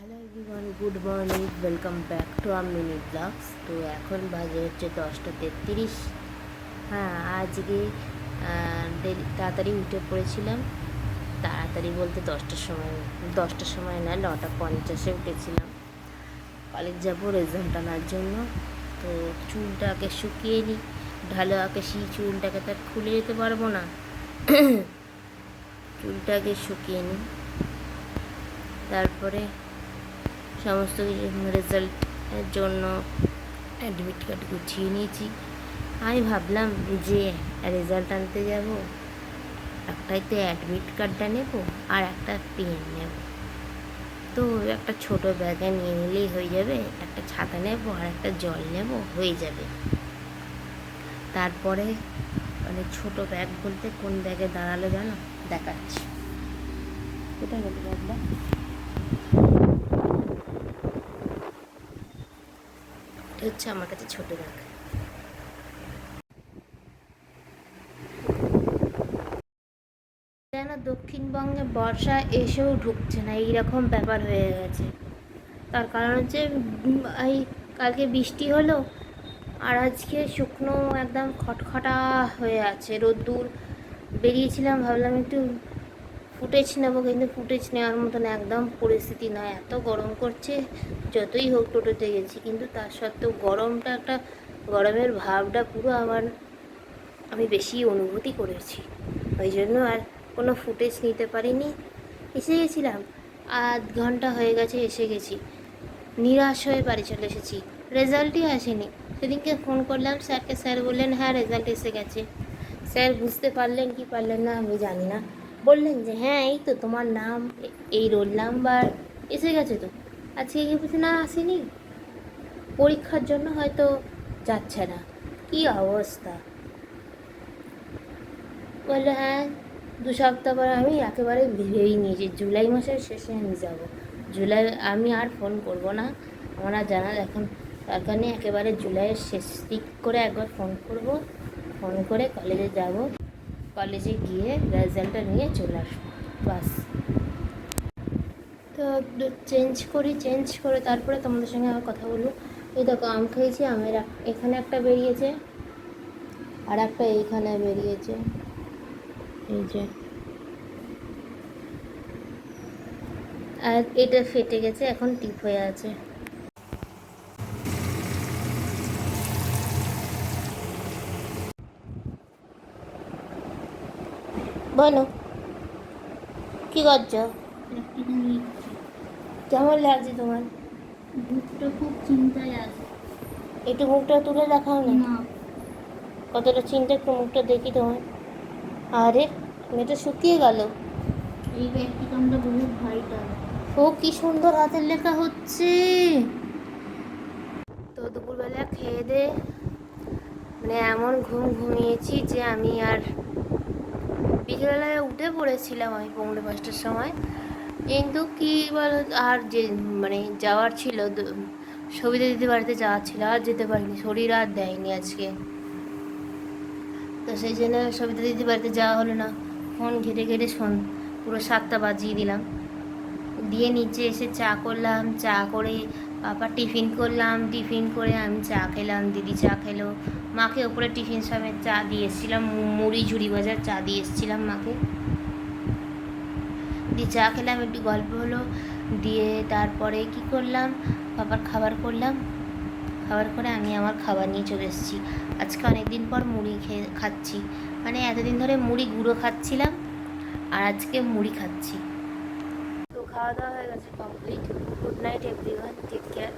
Hello everyone, good morning, welcome back to our mini blogs. তো এখন বাজে হচ্ছে 10টা 33। হ্যাঁ, আজকে তাড়াতাড়ি উঠে পড়েছিলাম। তাড়াতাড়ি বলতে 10টার সময় না, 9টা 50-এ উঠেছিলাম। কলেজ যাবো রেজাল্ট আনার জন্য। তো চুলটাকে শুকিয়ে নিই, ঢালোয়াকে সেই চুলটাকে তো আর খুলে যেতে পারবো না। চুলটাকে শুকিয়ে নিই, তারপরে সমস্ত কিছু রেজাল্টের জন্য অ্যাডমিট কার্ড গুছিয়ে নিয়েছি। আমি ভাবলাম যে রেজাল্ট আনতে যাব, একটাই তো অ্যাডমিট কার্ডটা নেব আর একটা পেন নেব। তো একটা ছোট ব্যাগে নিয়ে নিলেই হয়ে যাবে। একটা ছাতা নেব আর একটা জল নেব, হয়ে যাবে। তারপরে মানে ছোট ব্যাগ বলতে কোন ব্যাগে দাঁড়ালো জানো, দেখাচ্ছি। কোথায় গেল ব্যাগটা? হচ্ছে আমার কাছে ছোট ব্যাগ। যেন দক্ষিণবঙ্গে বর্ষা এসেও ঢুকছে না, এইরকম ব্যাপার হয়ে গেছে। তার কারণ হচ্ছে এই কালকে বৃষ্টি হলো, আর আজকে শুকনো একদম খটখটা হয়ে আছে। রোদ্দুর বেরিয়েছিলাম, ভাবলাম একটু ফুটেজ নেবো, কিন্তু ফুটেজ নেওয়ার মতন একদম পরিস্থিতি নয়। এত গরম করছে, যতই হোক টোটোতে গেছি, কিন্তু তার সত্ত্বেও গরমটা একটা গরমের ভাবটা পুরো আমি বেশি অনুভূতি করেছি। ওই জন্য আর কোনো ফুটেজ নিতে পারিনি। এসে গেছিলাম, আধ ঘন্টা হয়ে গেছে এসে গেছি, নিরাশ হয়ে বাড়ি চলে এসেছি। রেজাল্টই আসেনি। সেদিনকে ফোন করলাম স্যারকে, স্যার বললেন হ্যাঁ রেজাল্ট এসে গেছে। স্যার বুঝতে পারলেন কি পারলেন না আমি জানি না, বললেন যে হ্যাঁ এই তো তোমার নাম, এই রোল নাম্বার এসে গেছে। তো আজকে গিয়ে বলছে না আসেনি, পরীক্ষার জন্য হয়তো যাচ্ছে না। কি অবস্থা! বললো হ্যাঁ 2 সপ্তাহ পর। আমি একেবারে ভেবেই নিয়েছি জুলাই মাসের শেষে আমি যাব। জুলাই আমি আর ফোন করব না, আমার আর জানার এখন দরকার নেই। একেবারে জুলাইয়ের শেষ দিক করে একবার ফোন করব, ফোন করে কলেজে যাব, কলেজে গিয়ে রেজাল্টটা নিয়ে চলে আসবো, বাস। তো চেঞ্জ করে তারপরে তোমাদের সঙ্গে আমার কথা বলবো। এই দেখো আম খেয়েছি, আমের এখানে একটা বেরিয়েছে আর একটা এইখানে বেরিয়েছে, এই যে। আর এটা ফেটে গেছে, এখন টিপ হয়ে আছে। বলো কি করছো? কেমন লাগছে তোমার? মুখটা খুব চিন্তায় আছে। একটু মুখটা তুলে দেখাও না, না, কতটা চিন্তা, একটু মুখটা দেখি তোমার। আরে মেয়েটা শুকিয়ে গেল। এই ব্যক্তিগণটা বহুত ভাইটাল। ও কি সুন্দর হাতের লেখা হচ্ছে। তো দুপুরবেলা খেয়ে দে মানে এমন ঘুমিয়েছি যে আমি আর বিকেলবেলায় উঠে পড়েছিলাম আমি 4:45-টার সময়। কিন্তু কি বল, আর যে মানে যাওয়ার ছিল, সবিতা দিদি বাড়িতে যাওয়ার ছিল, আর যেতে পারিনি, শরীর আর দেয়নি আজকে। তো সেই জন্য সবিতা দিদি বাড়িতে যাওয়া হলো না। ফোন ঘেটে ঘেটে পুরো 7টা বাজিয়ে দিলাম। দিয়ে নিচে এসে চা করলাম, চা করে পাপা টিফিন করলাম, টিফিন করে আমি চা খেলাম, দিদি চা খেলো, মাকে ওপরে টিফিন সমেত চা দিয়ে এসেছিলাম, মুড়ি ঝুড়ি ভাজার চা দিয়ে এসেছিলাম মাকে। দিয়ে চা খেলাম, একটু গল্প হলো। দিয়ে তারপরে কি করলাম, পাপার খাবার করলাম, খাবার করে আমি আমার খাবার নিয়ে চলে এসেছি। আজকে অনেক দিন পর মুড়ি খাচ্ছি, মানে এতদিন ধরে মুড়ি গুঁড়ো খাচ্ছিলাম, আর আজকে মুড়ি খাচ্ছি। তো খাওয়া দাওয়া হয়ে গেছে, complete. Good night everyone, take care.